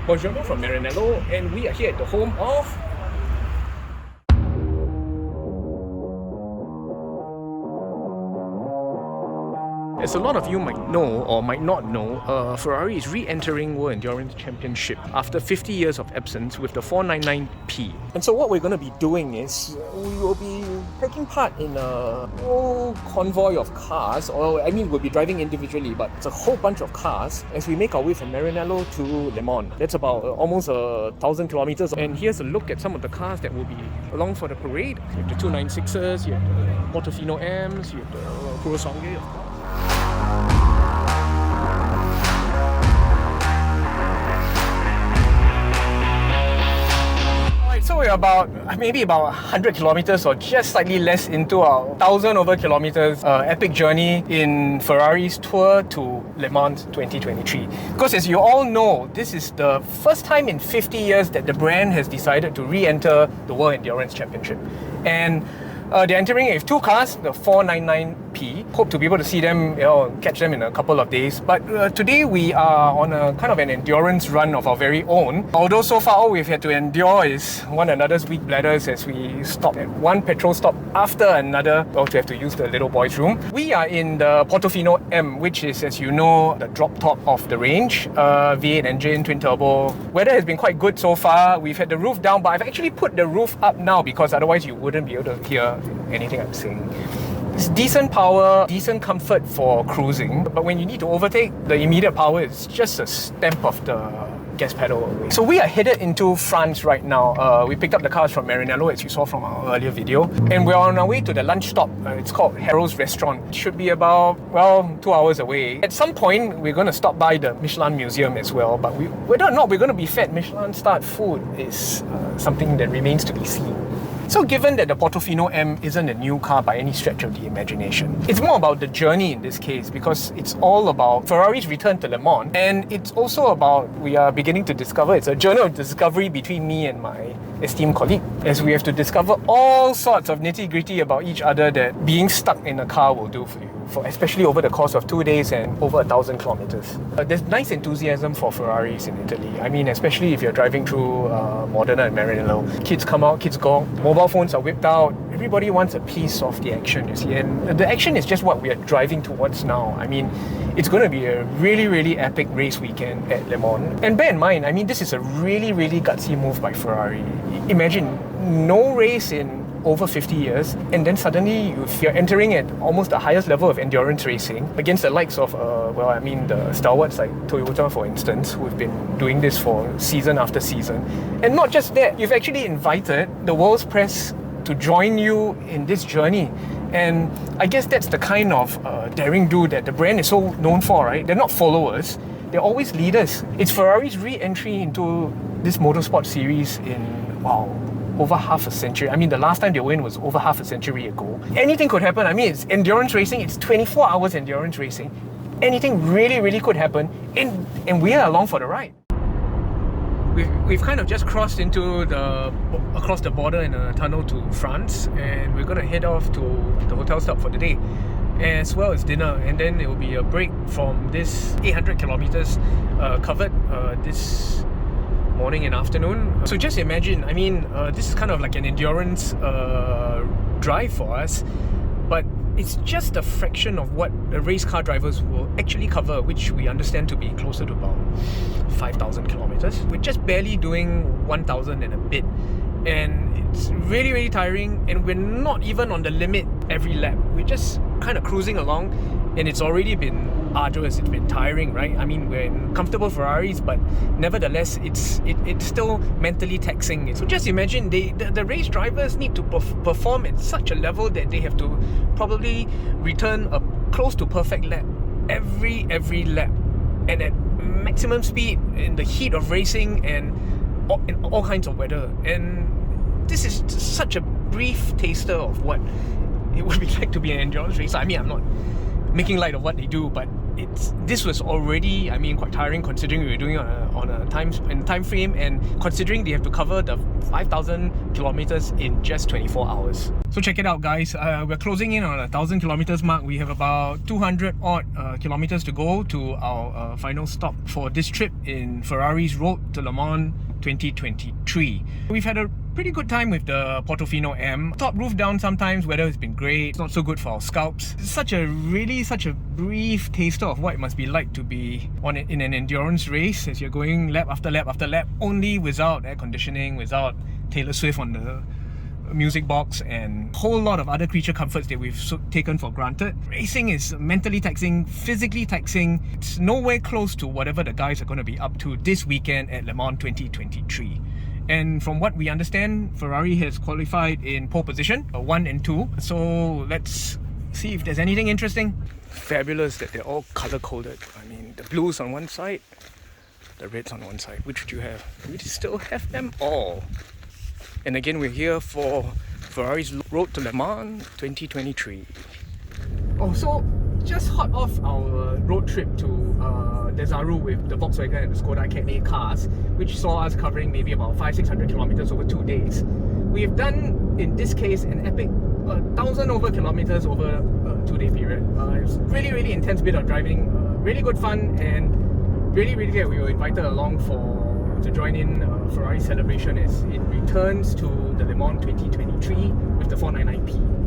Buongiorno from Maranello, and we are here at the home of... As a lot of you might know or might not know, Ferrari is re-entering World Endurance Championship after 50 years of absence with the 499P. And so what we're going to be doing is we will be taking part in a whole convoy of cars, we'll be driving individually, but it's a whole bunch of cars as we make our way from Maranello to Le Mans. That's about almost 1,000 kilometers. And here's a look at some of the cars that will be along for the parade. You have the 296s, you have the Portofino M's, you have the Kurosonge, of course. So we're maybe about 100 kilometers or just slightly less into our 1,000 over kilometers epic journey in Ferrari's tour to Le Mans 2023. Because as you all know, this is the first time in 50 years that the brand has decided to re-enter the World Endurance Championship. And they're entering with two cars, the 499P. Hope to be able to see them, catch them in a couple of days. But today we are on a kind of an endurance run of our very own. Although so far all we've had to endure is one another's weak bladders as we stop at one petrol stop after another, to have to use the little boys' room. We are in the Portofino M, which is, as you know, the drop top of the range. V8 engine, twin turbo. Weather has been quite good so far. We've had the roof down, but I've actually put the roof up now because otherwise you wouldn't be able to hear anything I'm saying. It's decent power, decent comfort for cruising, but when you need to overtake, the immediate power is just a stamp of the gas pedal away. So we are headed into France right now. We picked up the cars from Maranello, as you saw from our earlier video, and we're on our way to the lunch stop. It's called Heuers Restaurant. It should be about, 2 hours away. At some point, we're going to stop by the Michelin Museum as well, but whether or not we're going to be fed Michelin-starred food is something that remains to be seen. So given that the Portofino M isn't a new car by any stretch of the imagination, it's more about the journey in this case because it's all about Ferrari's return to Le Mans, and it's also about, we are beginning to discover, it's a journey of discovery between me and my esteemed colleague, as we have to discover all sorts of nitty-gritty about each other that being stuck in a car will do for you, especially over the course of 2 days and over 1,000 kilometers. There's nice enthusiasm for Ferraris in Italy. I mean, especially if you're driving through Modena and Maranello. Kids come out, kids go, mobile phones are whipped out. Everybody wants a piece of the action, you see. And the action is just what we are driving towards now. I mean, it's going to be a really, really epic race weekend at Le Mans. And bear in mind, I mean, this is a really, really gutsy move by Ferrari. Imagine no race in over 50 years, and then suddenly if you're entering at almost the highest level of endurance racing against the likes of, the stalwarts like Toyota, for instance, who've been doing this for season after season. And not just that, you've actually invited the world's press to join you in this journey. And I guess that's the kind of daring do that the brand is so known for, right? They're not followers, they're always leaders. It's Ferrari's re-entry into this motorsport series in, over half a century. I mean, the last time they went was over half a century ago. Anything could happen. I mean, it's endurance racing. It's 24 hours endurance racing. Anything really, really could happen. And we are along for the ride. We've kind of just crossed across the border in a tunnel to France, and we're going to head off to the hotel stop for the day, as well as dinner. And then it will be a break from this 800 kilometers covered this morning and afternoon. So just imagine, I mean, this is kind of like an endurance drive for us, but it's just a fraction of what the race car drivers will actually cover, which we understand to be closer to about 5,000 kilometers. We're just barely doing 1,000 and a bit, and it's really, really tiring, and we're not even on the limit every lap. We're just kind of cruising along, and it's already been arduous, it's been tiring, right? I mean, we're in comfortable Ferraris, but nevertheless, it's still mentally taxing. So just imagine, the race drivers need to perform at such a level that they have to probably return a close to perfect lap every lap, and at maximum speed in the heat of racing and in all kinds of weather. And this is such a brief taster of what it would be like to be an endurance racer. I mean, I'm not making light of what they do, but this was already, I mean, quite tiring considering we were doing it on a time frame, and considering they have to cover the 5,000 kilometers in just 24 hours. So check it out, guys. We're closing in on 1,000 kilometers mark. We have about 200 odd kilometers to go to our final stop for this trip in Ferrari's Road to Le Mans 2023. We've had a pretty good time with the Portofino M. Top roof down sometimes, weather has been great. It's not so good for our scalps. It's such a brief taster of what it must be like to be in an endurance race as you're going lap after lap after lap, only without air conditioning, without Taylor Swift on the music box, and a whole lot of other creature comforts that we've taken for granted. Racing is mentally taxing, physically taxing. It's nowhere close to whatever the guys are going to be up to this weekend at Le Mans 2023. And from what we understand, Ferrari has qualified in pole position, 1 and 2. So let's see if there's anything interesting. Fabulous that they're all color-coded. I mean, the blues on one side, the reds on one side. Which would you have? We still have them all. And again, we're here for Ferrari's Road to Le Mans 2023. Oh, so just hot off our road trip to Desaru with the Volkswagen and the Skoda Cat cars, which saw us covering maybe about 500-600 kilometers over 2 days. We've done, in this case, an epic 1,000 over kilometers over a 2-day period. It's really intense bit of driving, really good fun, and really glad we were invited along to join in Ferrari celebration as it returns to the Le Mans 2023 with the 499P.